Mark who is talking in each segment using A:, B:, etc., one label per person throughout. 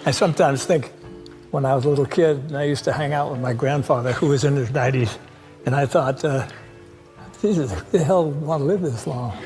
A: I sometimes think when I was a little kid, and I used to hang out with my grandfather, who was in his 90s, and I thought, Jesus, who the hell would want to live this long?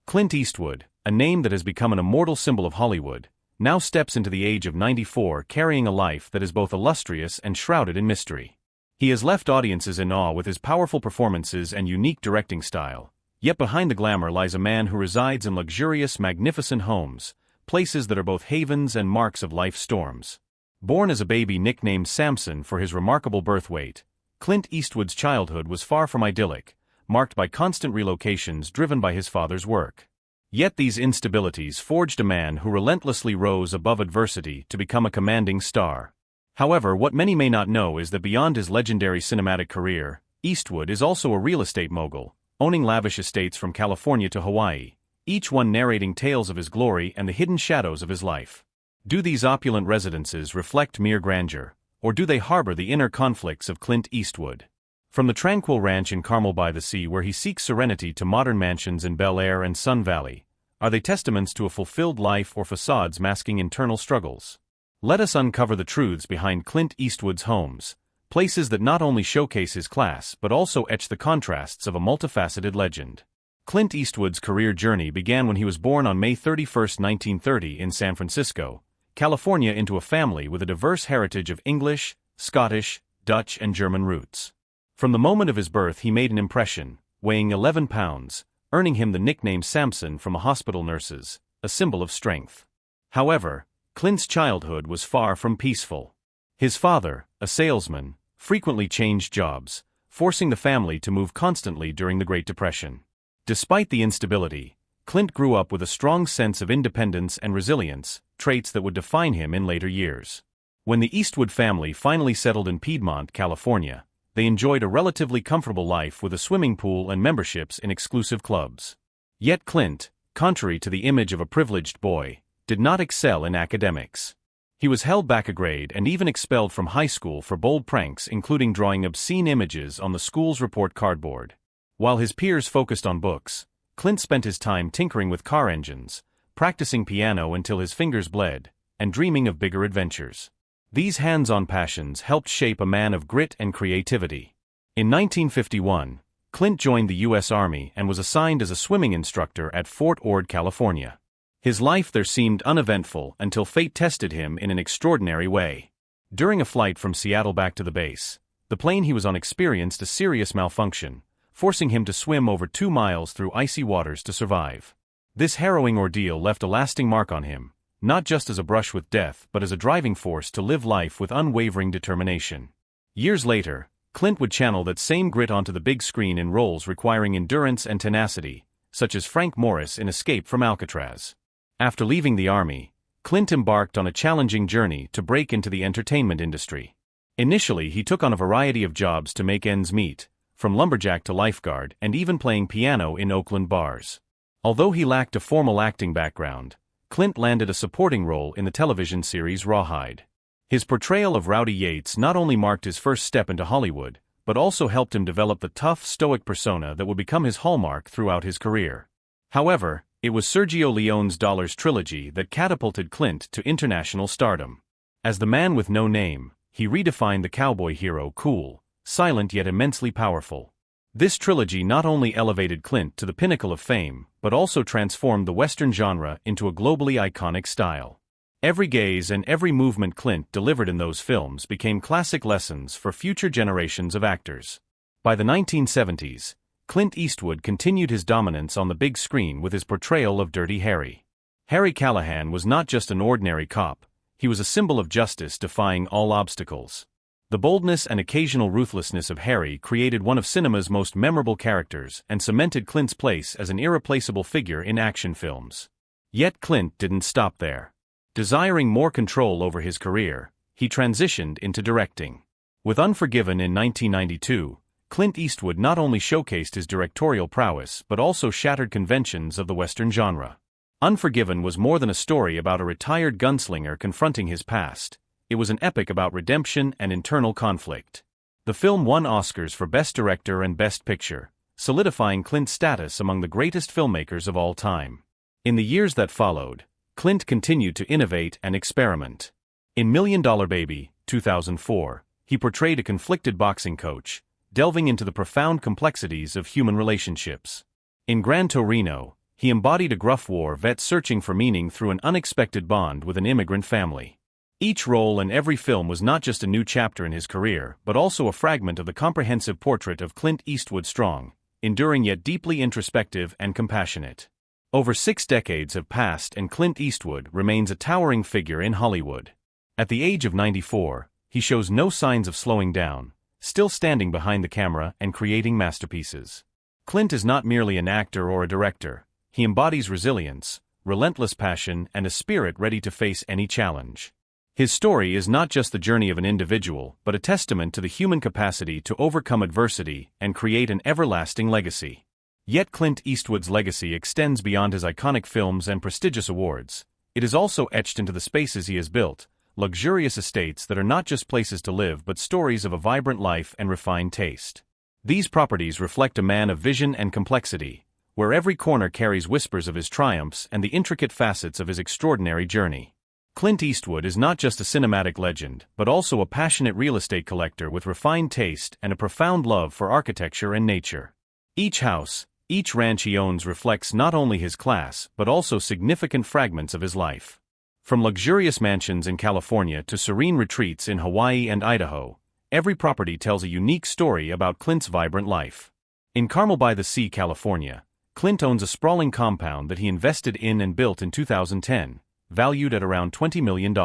B: Clint Eastwood, a name that has become an immortal symbol of Hollywood, now steps into the age of 94 carrying a life that is both illustrious and shrouded in mystery. He has left audiences in awe with his powerful performances and unique directing style, yet behind the glamour lies a man who resides in luxurious, magnificent homes, places that are both havens and marks of life's storms. Born as a baby nicknamed Samson for his remarkable birth weight, Clint Eastwood's childhood was far from idyllic, marked by constant relocations driven by his father's work. Yet these instabilities forged a man who relentlessly rose above adversity to become a commanding star. However, what many may not know is that beyond his legendary cinematic career, Eastwood is also a real estate mogul, owning lavish estates from California to Hawaii, each one narrating tales of his glory and the hidden shadows of his life. Do these opulent residences reflect mere grandeur, or do they harbor the inner conflicts of Clint Eastwood? From the tranquil ranch in Carmel by the Sea where he seeks serenity to modern mansions in Bel Air and Sun Valley, are they testaments to a fulfilled life or facades masking internal struggles? Let us uncover the truths behind Clint Eastwood's homes, places that not only showcase his class but also etch the contrasts of a multifaceted legend. Clint Eastwood's career journey began when he was born on May 31, 1930 in San Francisco, California, into a family with a diverse heritage of English, Scottish, Dutch and German roots. From the moment of his birth he made an impression, weighing 11 pounds, earning him the nickname Samson from hospital nurses, a symbol of strength. However, Clint's childhood was far from peaceful. His father, a salesman, frequently changed jobs, forcing the family to move constantly during the Great Depression. Despite the instability, Clint grew up with a strong sense of independence and resilience, traits that would define him in later years. When the Eastwood family finally settled in Piedmont, California, they enjoyed a relatively comfortable life with a swimming pool and memberships in exclusive clubs. Yet Clint, contrary to the image of a privileged boy, did not excel in academics. He was held back a grade and even expelled from high school for bold pranks, including drawing obscene images on the school's report cardboard. While his peers focused on books, Clint spent his time tinkering with car engines, practicing piano until his fingers bled, and dreaming of bigger adventures. These hands-on passions helped shape a man of grit and creativity. In 1951, Clint joined the U.S. Army and was assigned as a swimming instructor at Fort Ord, California. His life there seemed uneventful until fate tested him in an extraordinary way. During a flight from Seattle back to the base, the plane he was on experienced a serious malfunction, forcing him to swim over 2 miles through icy waters to survive. This harrowing ordeal left a lasting mark on him, not just as a brush with death but as a driving force to live life with unwavering determination. Years later, Clint would channel that same grit onto the big screen in roles requiring endurance and tenacity, such as Frank Morris in Escape from Alcatraz. After leaving the Army, Clint embarked on a challenging journey to break into the entertainment industry. Initially, he took on a variety of jobs to make ends meet, from lumberjack to lifeguard and even playing piano in Oakland bars. Although he lacked a formal acting background, Clint landed a supporting role in the television series Rawhide. His portrayal of Rowdy Yates not only marked his first step into Hollywood, but also helped him develop the tough, stoic persona that would become his hallmark throughout his career. However, it was Sergio Leone's Dollars trilogy that catapulted Clint to international stardom. As the man with no name, he redefined the cowboy hero: cool, silent yet immensely powerful. This trilogy not only elevated Clint to the pinnacle of fame, but also transformed the Western genre into a globally iconic style. Every gaze and every movement Clint delivered in those films became classic lessons for future generations of actors. By the 1970s, Clint Eastwood continued his dominance on the big screen with his portrayal of Dirty Harry. Harry Callahan was not just an ordinary cop, he was a symbol of justice defying all obstacles. The boldness and occasional ruthlessness of Harry created one of cinema's most memorable characters and cemented Clint's place as an irreplaceable figure in action films. Yet Clint didn't stop there. Desiring more control over his career, he transitioned into directing. With Unforgiven in 1992, Clint Eastwood not only showcased his directorial prowess but also shattered conventions of the Western genre. Unforgiven was more than a story about a retired gunslinger confronting his past. It was an epic about redemption and internal conflict. The film won Oscars for Best Director and Best Picture, solidifying Clint's status among the greatest filmmakers of all time. In the years that followed, Clint continued to innovate and experiment. In $1 Million Baby, 2004, he portrayed a conflicted boxing coach, delving into the profound complexities of human relationships. In Gran Torino, he embodied a gruff war vet searching for meaning through an unexpected bond with an immigrant family. Each role in every film was not just a new chapter in his career, but also a fragment of the comprehensive portrait of Clint Eastwood: strong, enduring yet deeply introspective and compassionate. Over 6 decades have passed and Clint Eastwood remains a towering figure in Hollywood. At the age of 94, he shows no signs of slowing down, still standing behind the camera and creating masterpieces. Clint is not merely an actor or a director. He embodies resilience, relentless passion, and a spirit ready to face any challenge. His story is not just the journey of an individual, but a testament to the human capacity to overcome adversity and create an everlasting legacy. Yet Clint Eastwood's legacy extends beyond his iconic films and prestigious awards. It is also etched into the spaces he has built, luxurious estates that are not just places to live but stories of a vibrant life and refined taste. These properties reflect a man of vision and complexity, where every corner carries whispers of his triumphs and the intricate facets of his extraordinary journey. Clint Eastwood is not just a cinematic legend, but also a passionate real estate collector with refined taste and a profound love for architecture and nature. Each house, each ranch he owns reflects not only his class, but also significant fragments of his life. From luxurious mansions in California to serene retreats in Hawaii and Idaho, every property tells a unique story about Clint's vibrant life. In Carmel by the Sea, California, Clint owns a sprawling compound that he invested in and built in 2010, valued at around $20 million.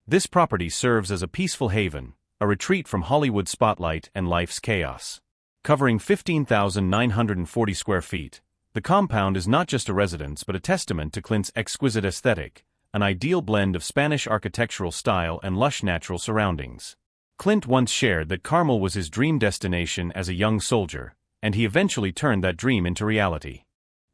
B: This property serves as a peaceful haven, a retreat from Hollywood's spotlight and life's chaos. Covering 15,940 square feet, the compound is not just a residence but a testament to Clint's exquisite aesthetic, an ideal blend of Spanish architectural style and lush natural surroundings. Clint once shared that Carmel was his dream destination as a young soldier, and he eventually turned that dream into reality.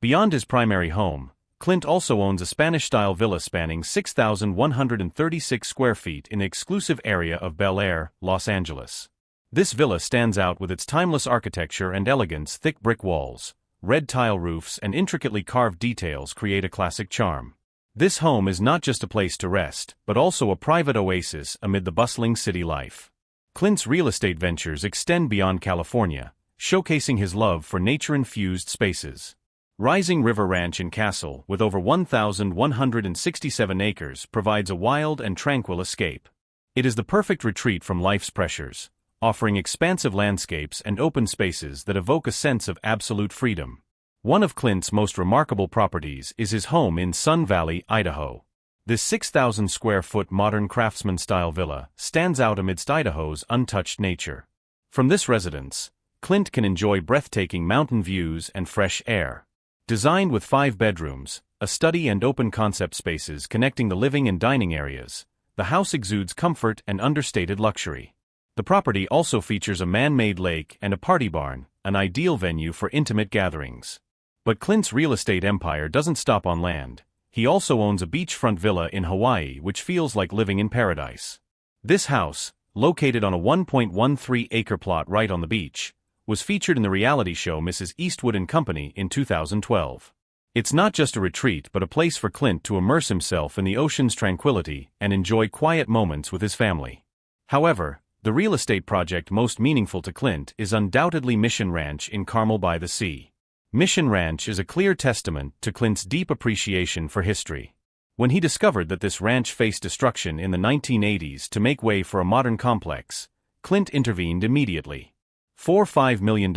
B: Beyond his primary home, Clint also owns a Spanish-style villa spanning 6,136 square feet in the exclusive area of Bel Air, Los Angeles. This villa stands out with its timeless architecture and elegance. Thick brick walls, red tile roofs, and intricately carved details create a classic charm. This home is not just a place to rest, but also a private oasis amid the bustling city life. Clint's real estate ventures extend beyond California, showcasing his love for nature-infused spaces. Rising River Ranch in Castle, with over 1,167 acres, provides a wild and tranquil escape. It is the perfect retreat from life's pressures, offering expansive landscapes and open spaces that evoke a sense of absolute freedom. One of Clint's most remarkable properties is his home in Sun Valley, Idaho. This 6,000-square-foot modern craftsman-style villa stands out amidst Idaho's untouched nature. From this residence, Clint can enjoy breathtaking mountain views and fresh air. Designed with 5 bedrooms, a study and open-concept spaces connecting the living and dining areas, the house exudes comfort and understated luxury. The property also features a man-made lake and a party barn, an ideal venue for intimate gatherings. But Clint's real estate empire doesn't stop on land. He also owns a beachfront villa in Hawaii which feels like living in paradise. This house, located on a 1.13-acre plot right on the beach, was featured in the reality show Mrs. Eastwood and Company in 2012. It's not just a retreat but a place for Clint to immerse himself in the ocean's tranquility and enjoy quiet moments with his family. However, the real estate project most meaningful to Clint is undoubtedly Mission Ranch in Carmel by the Sea. Mission Ranch is a clear testament to Clint's deep appreciation for history. When he discovered that this ranch faced destruction in the 1980s to make way for a modern complex, Clint intervened immediately. For $5 million,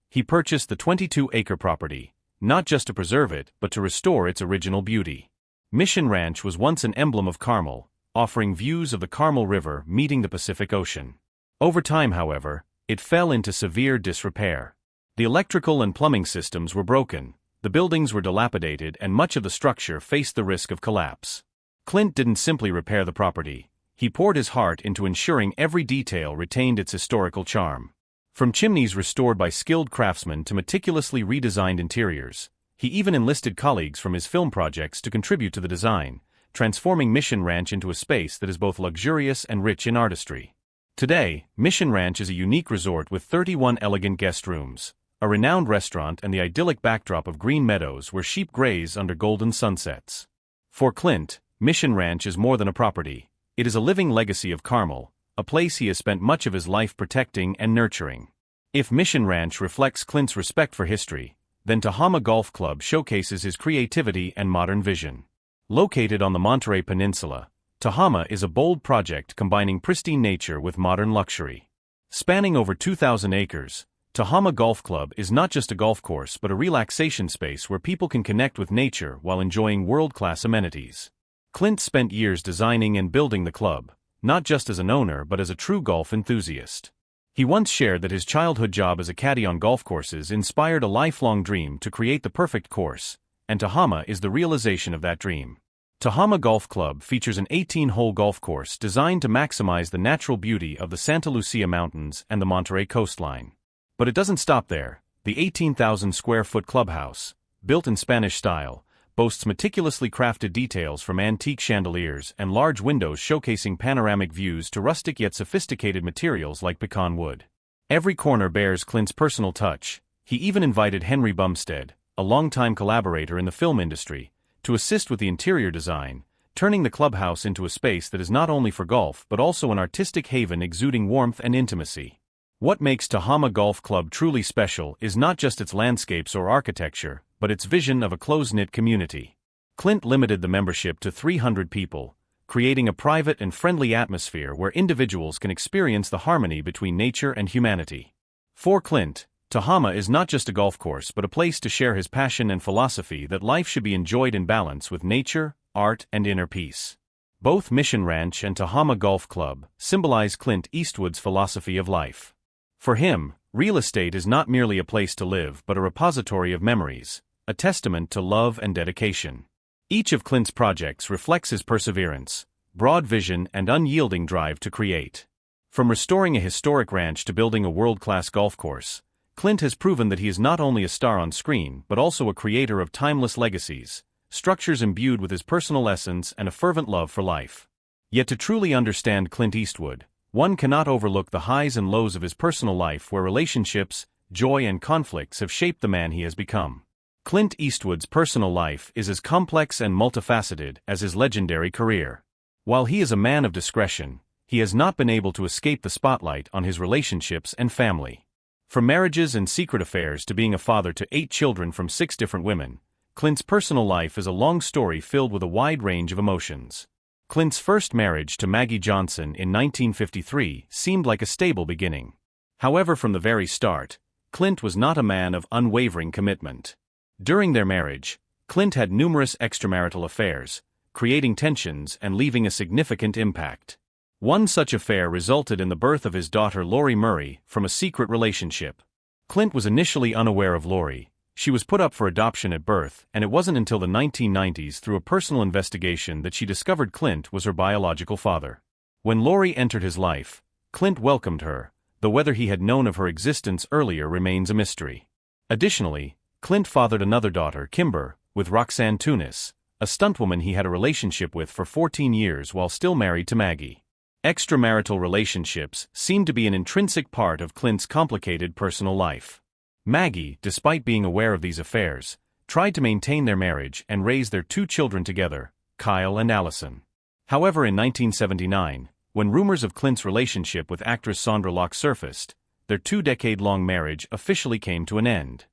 B: he purchased the 22-acre property, not just to preserve it but to restore its original beauty. Mission Ranch was once an emblem of Carmel, offering views of the Carmel River meeting the Pacific Ocean. Over time, however, it fell into severe disrepair. The electrical and plumbing systems were broken, the buildings were dilapidated, and much of the structure faced the risk of collapse. Clint didn't simply repair the property, he poured his heart into ensuring every detail retained its historical charm. From chimneys restored by skilled craftsmen to meticulously redesigned interiors, he even enlisted colleagues from his film projects to contribute to the design, transforming Mission Ranch into a space that is both luxurious and rich in artistry. Today, Mission Ranch is a unique resort with 31 elegant guest rooms, a renowned restaurant, and the idyllic backdrop of green meadows where sheep graze under golden sunsets. For Clint, Mission Ranch is more than a property. It is a living legacy of Carmel, a place he has spent much of his life protecting and nurturing. If Mission Ranch reflects Clint's respect for history, then Tehama Golf Club showcases his creativity and modern vision. Located on the Monterey Peninsula, Tehama is a bold project combining pristine nature with modern luxury. Spanning over 2,000 acres, Tehama Golf Club is not just a golf course but a relaxation space where people can connect with nature while enjoying world-class amenities. Clint spent years designing and building the club, not just as an owner but as a true golf enthusiast. He once shared that his childhood job as a caddy on golf courses inspired a lifelong dream to create the perfect course, and Tehama is the realization of that dream. Tehama Golf Club features an 18-hole golf course designed to maximize the natural beauty of the Santa Lucia Mountains and the Monterey coastline. But it doesn't stop there. The 18,000-square-foot clubhouse, built in Spanish style, boasts meticulously crafted details from antique chandeliers and large windows showcasing panoramic views to rustic yet sophisticated materials like pecan wood. Every corner bears Clint's personal touch. He even invited Henry Bumstead, a longtime collaborator in the film industry, to assist with the interior design, turning the clubhouse into a space that is not only for golf but also an artistic haven exuding warmth and intimacy. What makes Tehama Golf Club truly special is not just its landscapes or architecture, but its vision of a close-knit community. Clint limited the membership to 300 people, creating a private and friendly atmosphere where individuals can experience the harmony between nature and humanity. For Clint, Tehama is not just a golf course but a place to share his passion and philosophy that life should be enjoyed in balance with nature, art, and inner peace. Both Mission Ranch and Tehama Golf Club symbolize Clint Eastwood's philosophy of life. For him, real estate is not merely a place to live but a repository of memories, a testament to love and dedication. Each of Clint's projects reflects his perseverance, broad vision, and unyielding drive to create. From restoring a historic ranch to building a world-class golf course, Clint has proven that he is not only a star on screen but also a creator of timeless legacies, structures imbued with his personal essence and a fervent love for life. Yet to truly understand Clint Eastwood, one cannot overlook the highs and lows of his personal life where relationships, joy, and conflicts have shaped the man he has become. Clint Eastwood's personal life is as complex and multifaceted as his legendary career. While he is a man of discretion, he has not been able to escape the spotlight on his relationships and family. From marriages and secret affairs to being a father to 8 children from 6 different women, Clint's personal life is a long story filled with a wide range of emotions. Clint's first marriage to Maggie Johnson in 1953 seemed like a stable beginning. However, from the very start, Clint was not a man of unwavering commitment. During their marriage, Clint had numerous extramarital affairs, creating tensions and leaving a significant impact. One such affair resulted in the birth of his daughter Lori Murray from a secret relationship. Clint was initially unaware of Lori. She was put up for adoption at birth, and it wasn't until the 1990s through a personal investigation that she discovered Clint was her biological father. When Lori entered his life, Clint welcomed her, though whether he had known of her existence earlier remains a mystery. Additionally, Clint fathered another daughter, Kimber, with Roxanne Tunis, a stuntwoman he had a relationship with for 14 years while still married to Maggie. Extramarital relationships seemed to be an intrinsic part of Clint's complicated personal life. Maggie, despite being aware of these affairs, tried to maintain their marriage and raise their 2 children together, Kyle and Allison. However, in 1979, when rumors of Clint's relationship with actress Sondra Locke surfaced, their 2-decade-long marriage officially came to an end.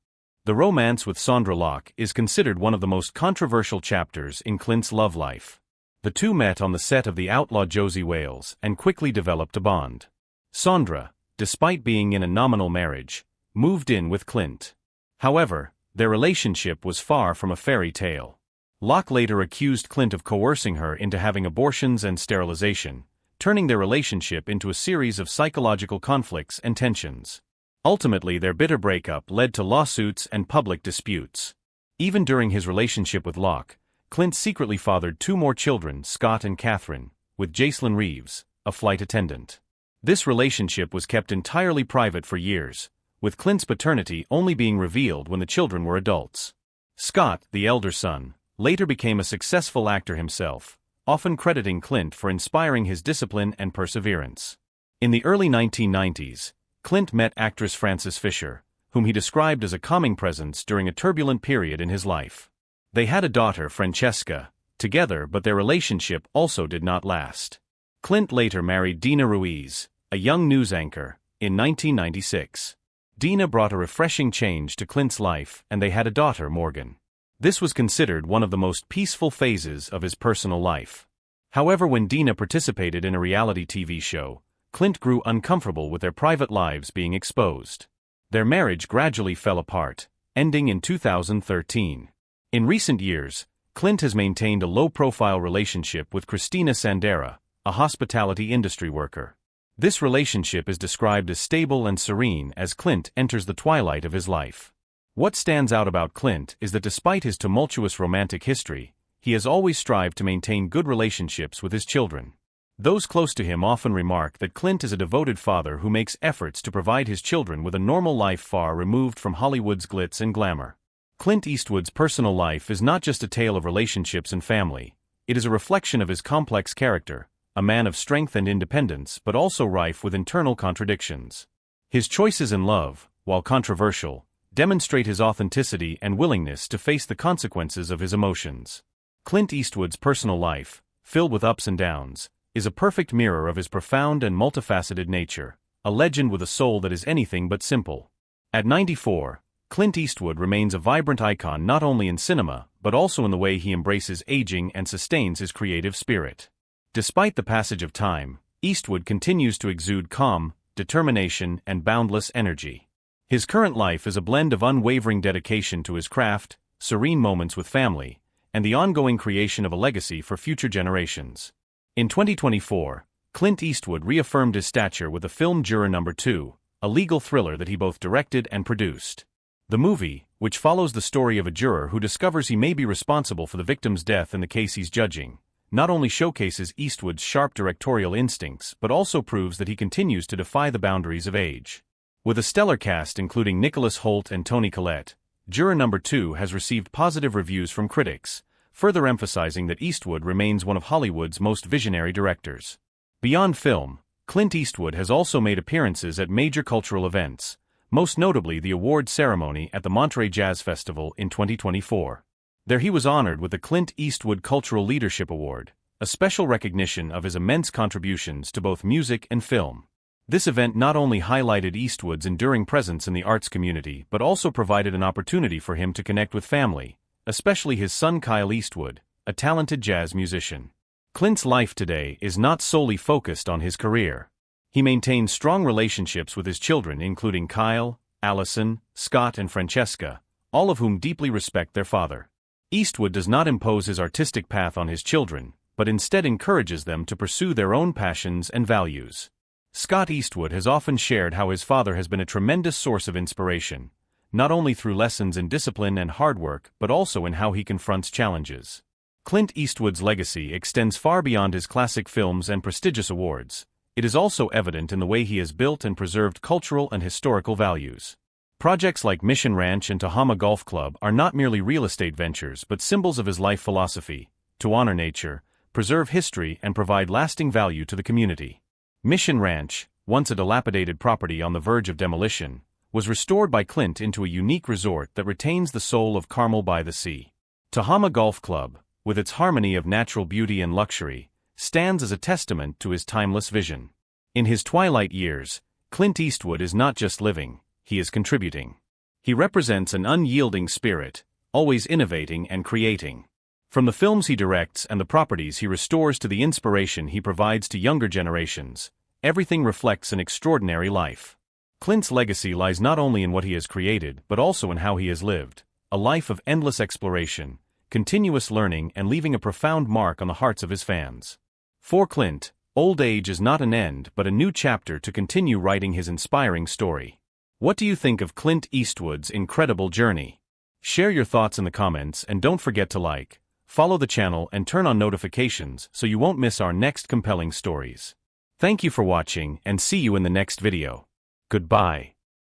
B: The romance with Sondra Locke is considered one of the most controversial chapters in Clint's love life. The two met on the set of The Outlaw Josie Wales and quickly developed a bond. Sondra, despite being in a nominal marriage, moved in with Clint. However, their relationship was far from a fairy tale. Locke later accused Clint of coercing her into having abortions and sterilization, turning their relationship into a series of psychological conflicts and tensions. Ultimately, their bitter breakup led to lawsuits and public disputes. Even during his relationship with Locke, Clint secretly fathered 2 more children, Scott and Catherine, with Jacelyn Reeves, a flight attendant. This relationship was kept entirely private for years, with Clint's paternity only being revealed when the children were adults. Scott, the elder son, later became a successful actor himself, often crediting Clint for inspiring his discipline and perseverance. In the early 1990s, Clint met actress Frances Fisher, whom he described as a calming presence during a turbulent period in his life. They had a daughter, Francesca, together, but their relationship also did not last. Clint later married Dina Ruiz, a young news anchor, in 1996. Dina brought a refreshing change to Clint's life, and they had a daughter, Morgan. This was considered one of the most peaceful phases of his personal life. However, when Dina participated in a reality TV show, Clint grew uncomfortable with their private lives being exposed. Their marriage gradually fell apart, ending in 2013. In recent years, Clint has maintained a low-profile relationship with Christina Sandera, a hospitality industry worker. This relationship is described as stable and serene as Clint enters the twilight of his life. What stands out about Clint is that despite his tumultuous romantic history, he has always strived to maintain good relationships with his children. Those close to him often remark that Clint is a devoted father who makes efforts to provide his children with a normal life far removed from Hollywood's glitz and glamour. Clint Eastwood's personal life is not just a tale of relationships and family, it is a reflection of his complex character, a man of strength and independence but also rife with internal contradictions. His choices in love, while controversial, demonstrate his authenticity and willingness to face the consequences of his emotions. Clint Eastwood's personal life, filled with ups and downs, is a perfect mirror of his profound and multifaceted nature, a legend with a soul that is anything but simple. At 94, Clint Eastwood remains a vibrant icon not only in cinema but also in the way he embraces aging and sustains his creative spirit. Despite the passage of time, Eastwood continues to exude calm, determination, and boundless energy. His current life is a blend of unwavering dedication to his craft, serene moments with family, and the ongoing creation of a legacy for future generations. In 2024, Clint Eastwood reaffirmed his stature with the film Juror No. 2, a legal thriller that he both directed and produced. The movie, which follows the story of a juror who discovers he may be responsible for the victim's death in the case he's judging, not only showcases Eastwood's sharp directorial instincts but also proves that he continues to defy the boundaries of age. With a stellar cast including Nicholas Hoult and Toni Collette, Juror No. 2 has received positive reviews from critics, further emphasizing that Eastwood remains one of Hollywood's most visionary directors. Beyond film, Clint Eastwood has also made appearances at major cultural events, most notably the award ceremony at the Monterey Jazz Festival in 2024. There he was honored with the Clint Eastwood Cultural Leadership Award, a special recognition of his immense contributions to both music and film. This event not only highlighted Eastwood's enduring presence in the arts community but also provided an opportunity for him to connect with family, especially his son Kyle Eastwood, a talented jazz musician. Clint's life today is not solely focused on his career. He maintains strong relationships with his children including Kyle, Allison, Scott and Francesca, all of whom deeply respect their father. Eastwood does not impose his artistic path on his children, but instead encourages them to pursue their own passions and values. Scott Eastwood has often shared how his father has been a tremendous source of inspiration, not only through lessons in discipline and hard work but also in how he confronts challenges. Clint Eastwood's legacy extends far beyond his classic films and prestigious awards. It is also evident in the way he has built and preserved cultural and historical values. Projects like Mission Ranch and Tahoma Golf Club are not merely real estate ventures but symbols of his life philosophy, to honor nature, preserve history and provide lasting value to the community. Mission Ranch, once a dilapidated property on the verge of demolition, was restored by Clint into a unique resort that retains the soul of Carmel by the Sea. Tahoma Golf Club, with its harmony of natural beauty and luxury, stands as a testament to his timeless vision. In his twilight years, Clint Eastwood is not just living, he is contributing. He represents an unyielding spirit, always innovating and creating. From the films he directs and the properties he restores to the inspiration he provides to younger generations, everything reflects an extraordinary life. Clint's legacy lies not only in what he has created but also in how he has lived, a life of endless exploration, continuous learning and leaving a profound mark on the hearts of his fans. For Clint, old age is not an end but a new chapter to continue writing his inspiring story. What do you think of Clint Eastwood's incredible journey? Share your thoughts in the comments and don't forget to like, follow the channel and turn on notifications so you won't miss our next compelling stories. Thank you for watching and see you in the next video. Goodbye.